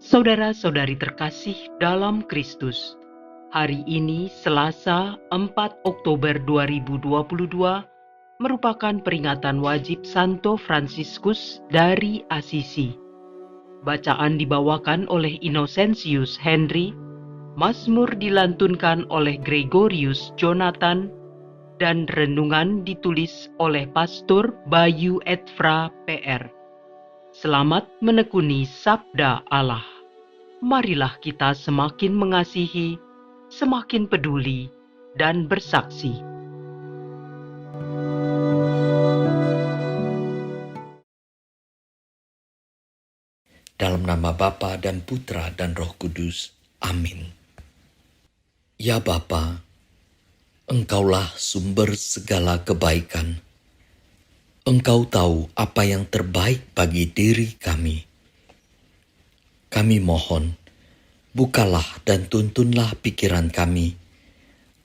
Saudara-saudari terkasih dalam Kristus, hari ini Selasa 4 Oktober 2022 merupakan peringatan wajib Santo Fransiskus dari Asisi. Bacaan dibawakan oleh Innocentius Henry, Mazmur dilantunkan oleh Gregorius Jonathan, dan renungan ditulis oleh Pastor Bayu Edfra PR. Selamat menekuni Sabda Allah. Marilah kita semakin mengasihi, semakin peduli, dan bersaksi. Dalam nama Bapa dan Putra dan Roh Kudus. Amin. Ya Bapa, Engkaulah sumber segala kebaikan. Engkau tahu apa yang terbaik bagi diri kami. Kami mohon, bukalah dan tuntunlah pikiran kami,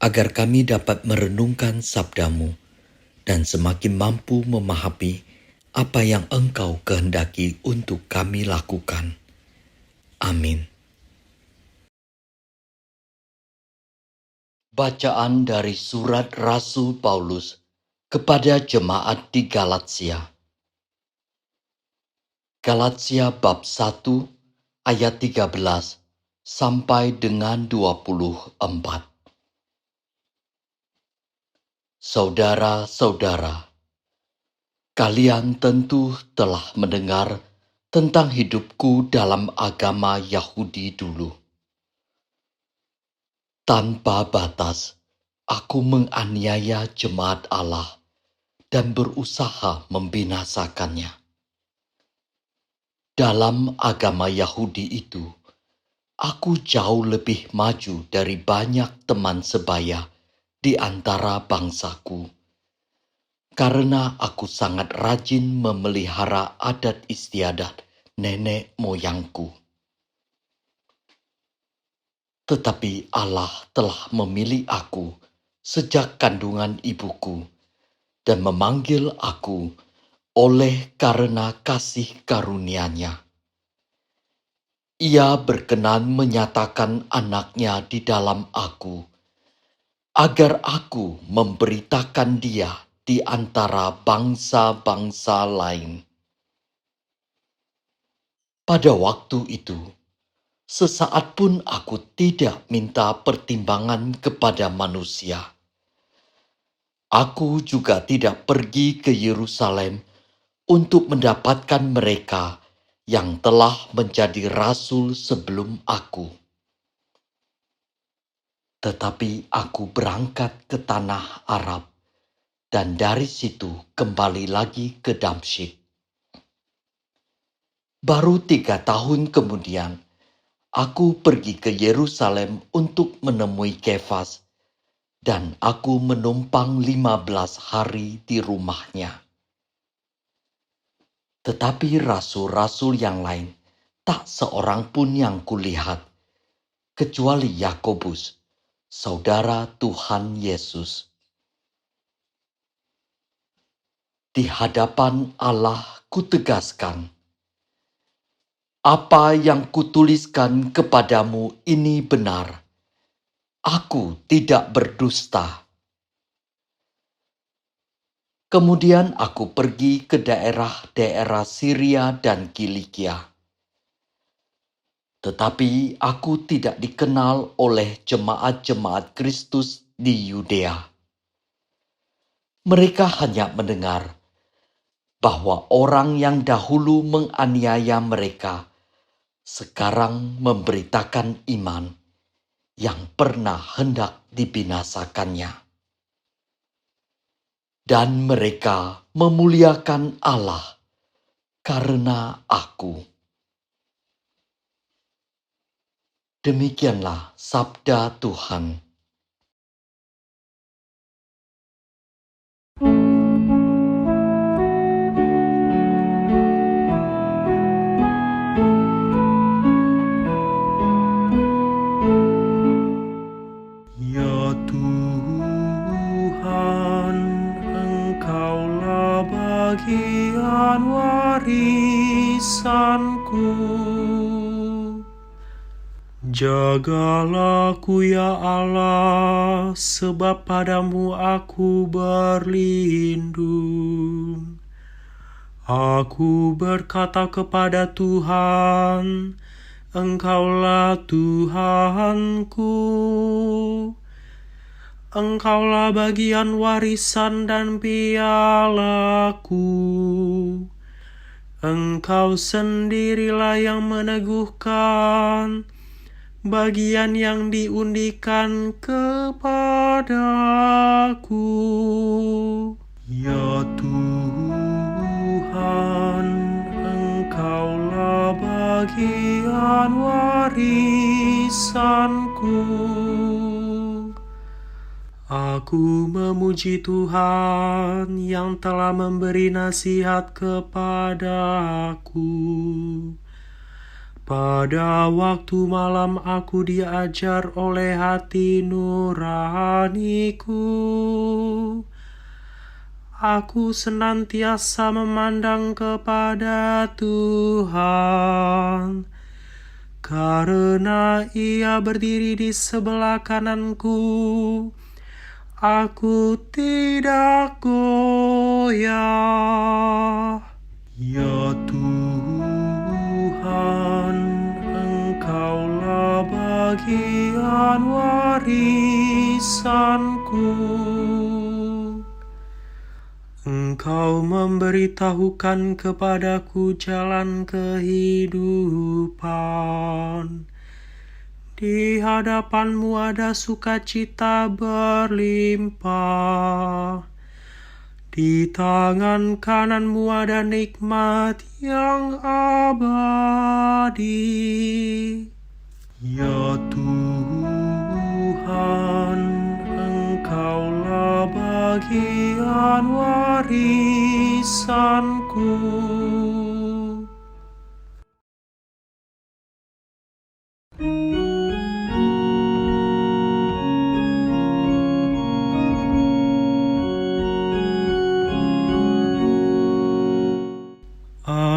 agar kami dapat merenungkan sabdamu dan semakin mampu memahami apa yang Engkau kehendaki untuk kami lakukan. Amin. Bacaan dari surat Rasul Paulus kepada jemaat di Galatia. Galatia bab 1 ayat 13 sampai dengan 24. Saudara-saudara, kalian tentu telah mendengar tentang hidupku dalam agama Yahudi dulu. Tanpa batas, aku menganiaya jemaat Allah dan berusaha membinasakannya. Dalam agama Yahudi itu, aku jauh lebih maju dari banyak teman sebaya di antara bangsaku, karena aku sangat rajin memelihara adat istiadat nenek moyangku. Tetapi Allah telah memilih aku sejak kandungan ibuku dan memanggil aku oleh karena kasih karunia-Nya. Ia berkenan menyatakan anaknya di dalam aku, agar aku memberitakan dia di antara bangsa-bangsa lain. Pada waktu itu, sesaat pun aku tidak minta pertimbangan kepada manusia. Aku juga tidak pergi ke Yerusalem untuk mendapatkan mereka yang telah menjadi rasul sebelum aku. Tetapi aku berangkat ke tanah Arab dan dari situ kembali lagi ke Damsyik. Baru 3 tahun kemudian, aku pergi ke Yerusalem untuk menemui Kefas dan aku menumpang 15 hari di rumahnya. Tetapi rasul-rasul yang lain, tak seorang pun yang kulihat, kecuali Yakobus, saudara Tuhan Yesus. Di hadapan Allah kutegaskan, apa yang kutuliskan kepadamu ini benar. Aku tidak berdusta. Kemudian aku pergi ke daerah-daerah Syria dan Kilikia. Tetapi aku tidak dikenal oleh jemaat-jemaat Kristus di Yudea. Mereka hanya mendengar bahwa orang yang dahulu menganiaya mereka sekarang memberitakan iman yang pernah hendak dibinasakannya. Dan mereka memuliakan Allah karena aku. Demikianlah sabda Tuhan. Ya Tuhan, Engkaulah bagian warisanku. Jagalah aku ya Allah, sebab padamu aku berlindung. Aku berkata kepada Tuhan, Engkaulah Tuhanku. Engkaulah bagian warisan dan pialaku. Engkau sendirilah yang meneguhkan bagian yang diundikan kepadaku. Ya Tuhan, Engkaulah bagian warisanku. Aku memuji Tuhan yang telah memberi nasihat kepadaku. Pada waktu malam aku diajar oleh hati nuraniku. Aku senantiasa memandang kepada Tuhan, karena Ia berdiri di sebelah kananku. Aku tidak goyah. Ya Tuhan, Engkaulah bagian warisanku. Engkau memberitahukan kepadaku jalan kehidupan. Di hadapanmu ada sukacita berlimpah. Di tangan kananmu ada nikmat yang abadi. Ya Tuhan, Engkaulah bagian warisanku.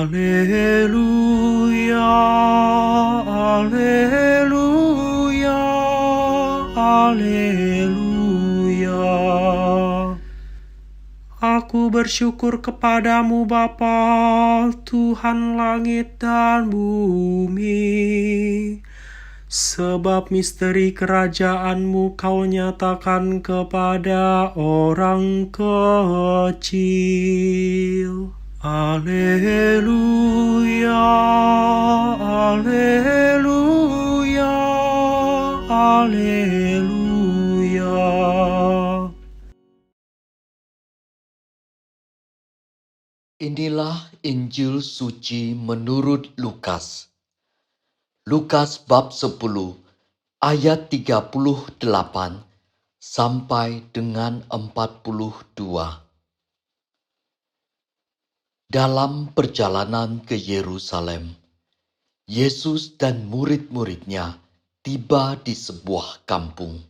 Alleluia, alleluia, alleluia. Aku bersyukur kepadamu Bapa, Tuhan langit dan bumi, sebab misteri kerajaan-Mu Kau nyatakan kepada orang kecil. Alleluia, alleluia, alleluia. Inilah Injil suci menurut Lukas. Lukas bab 10 ayat 38 sampai dengan 42. Dalam perjalanan ke Yerusalem, Yesus dan murid-muridnya tiba di sebuah kampung.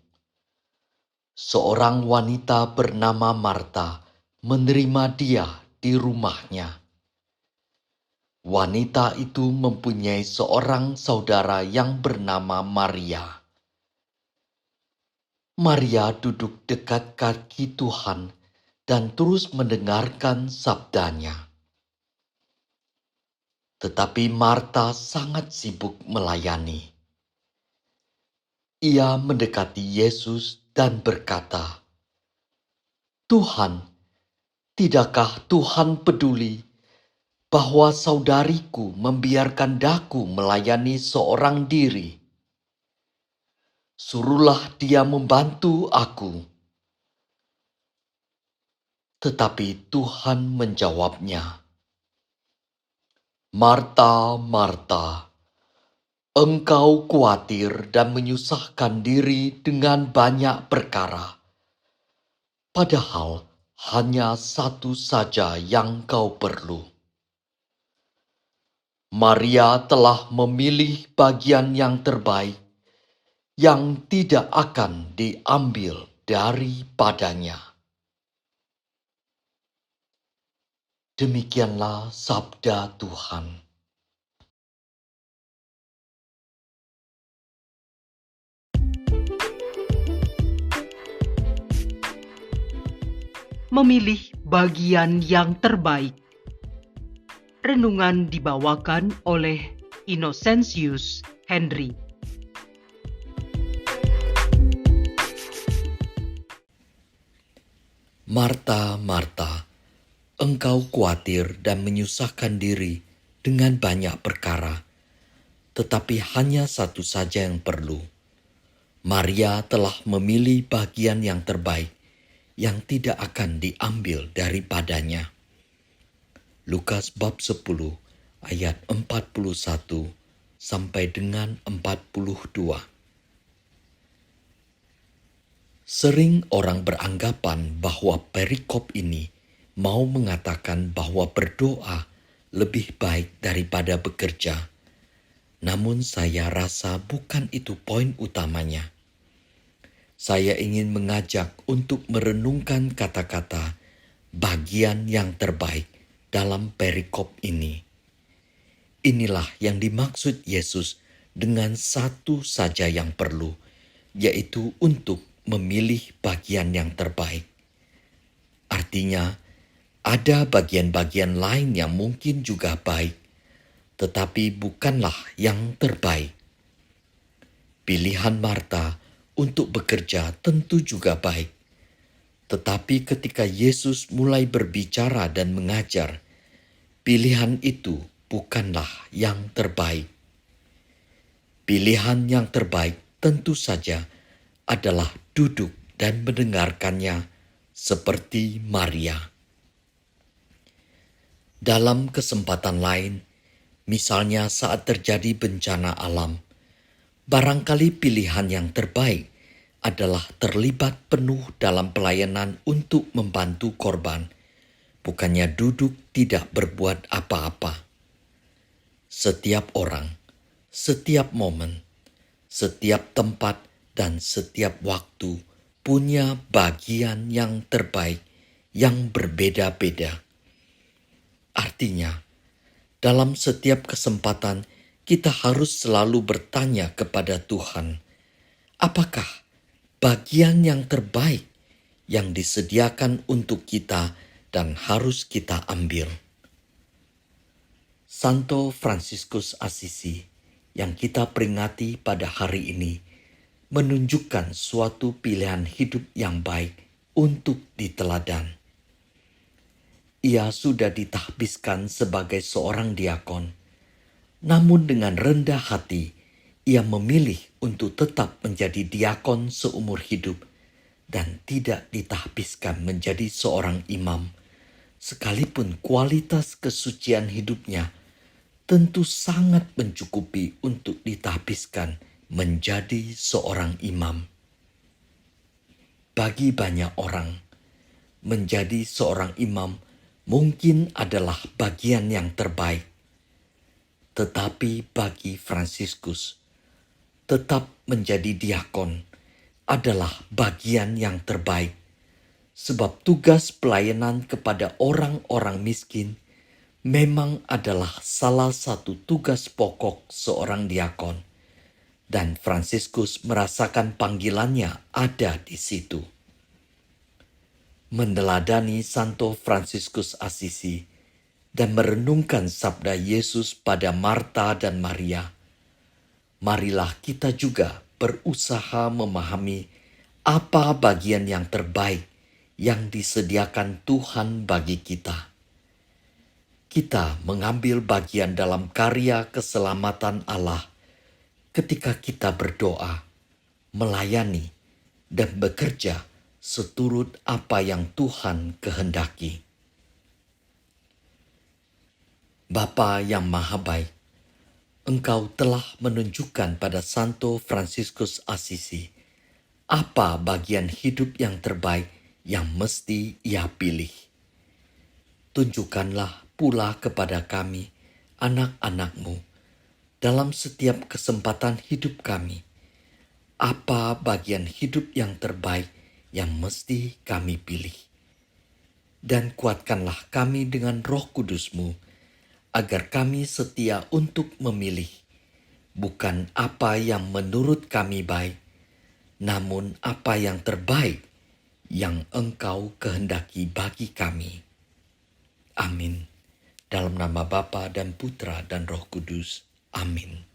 Seorang wanita bernama Marta menerima dia di rumahnya. Wanita itu mempunyai seorang saudara yang bernama Maria. Maria duduk dekat kaki Tuhan dan terus mendengarkan sabdanya. Tetapi Marta sangat sibuk melayani. Ia mendekati Yesus dan berkata, "Tuhan, tidakkah Tuhan peduli bahwa saudariku membiarkan daku melayani seorang diri? Suruhlah dia membantu aku." Tetapi Tuhan menjawabnya, "Marta, Marta, engkau khawatir dan menyusahkan diri dengan banyak perkara. Padahal hanya satu saja yang kau perlu. Maria telah memilih bagian yang terbaik, yang tidak akan diambil daripadanya." Demikianlah sabda Tuhan. memilih bagian yang terbaik. Renungan dibawakan oleh Innocentius Henry. Marta, Marta, engkau khawatir dan menyusahkan diri dengan banyak perkara, tetapi hanya satu saja yang perlu. Maria telah memilih bagian yang terbaik, yang tidak akan diambil daripadanya. Lukas bab 10 ayat 41 sampai dengan 42. Sering orang beranggapan bahwa perikop ini mau mengatakan bahwa berdoa lebih baik daripada bekerja. Namun saya rasa bukan itu poin utamanya. Saya ingin mengajak untuk merenungkan kata-kata bagian yang terbaik dalam perikop ini. Inilah yang dimaksud Yesus dengan satu saja yang perlu, yaitu untuk memilih bagian yang terbaik. Artinya, ada bagian-bagian lain yang mungkin juga baik, tetapi bukanlah yang terbaik. Pilihan Marta untuk bekerja tentu juga baik, tetapi ketika Yesus mulai berbicara dan mengajar, pilihan itu bukanlah yang terbaik. Pilihan yang terbaik tentu saja adalah duduk dan mendengarkannya seperti Maria. Dalam kesempatan lain, misalnya saat terjadi bencana alam, barangkali pilihan yang terbaik adalah terlibat penuh dalam pelayanan untuk membantu korban, bukannya duduk tidak berbuat apa-apa. Setiap orang, setiap momen, setiap tempat, dan setiap waktu punya bagian yang terbaik yang berbeda-beda. Artinya, dalam setiap kesempatan kita harus selalu bertanya kepada Tuhan, apakah bagian yang terbaik yang disediakan untuk kita dan harus kita ambil? Santo Fransiskus Assisi yang kita peringati pada hari ini menunjukkan suatu pilihan hidup yang baik untuk diteladan. Ia sudah ditahbiskan sebagai seorang diakon, namun dengan rendah hati ia memilih untuk tetap menjadi diakon seumur hidup dan tidak ditahbiskan menjadi seorang imam, sekalipun kualitas kesucian hidupnya tentu sangat mencukupi untuk ditahbiskan menjadi seorang imam. Bagi banyak orang, menjadi seorang imam mungkin adalah bagian yang terbaik. Tetapi bagi Fransiskus, tetap menjadi diakon adalah bagian yang terbaik. Sebab tugas pelayanan kepada orang-orang miskin memang adalah salah satu tugas pokok seorang diakon. Dan Fransiskus merasakan panggilannya ada di situ. Meneladani Santo Fransiskus Assisi dan merenungkan sabda Yesus pada Marta dan Maria, marilah kita juga berusaha memahami apa bagian yang terbaik yang disediakan Tuhan bagi kita. Kita mengambil bagian dalam karya keselamatan Allah ketika kita berdoa, melayani, dan bekerja seturut apa yang Tuhan kehendaki. Bapa yang Maha Baik, Engkau telah menunjukkan pada Santo Fransiskus Assisi apa bagian hidup yang terbaik yang mesti ia pilih. Tunjukkanlah pula kepada kami, anak-anak-Mu, dalam setiap kesempatan hidup kami, apa bagian hidup yang terbaik yang mesti kami pilih. Dan kuatkanlah kami dengan Roh Kudus-Mu, agar kami setia untuk memilih, bukan apa yang menurut kami baik, namun apa yang terbaik yang Engkau kehendaki bagi kami. Amin. Dalam nama Bapa dan Putra dan Roh Kudus. Amin.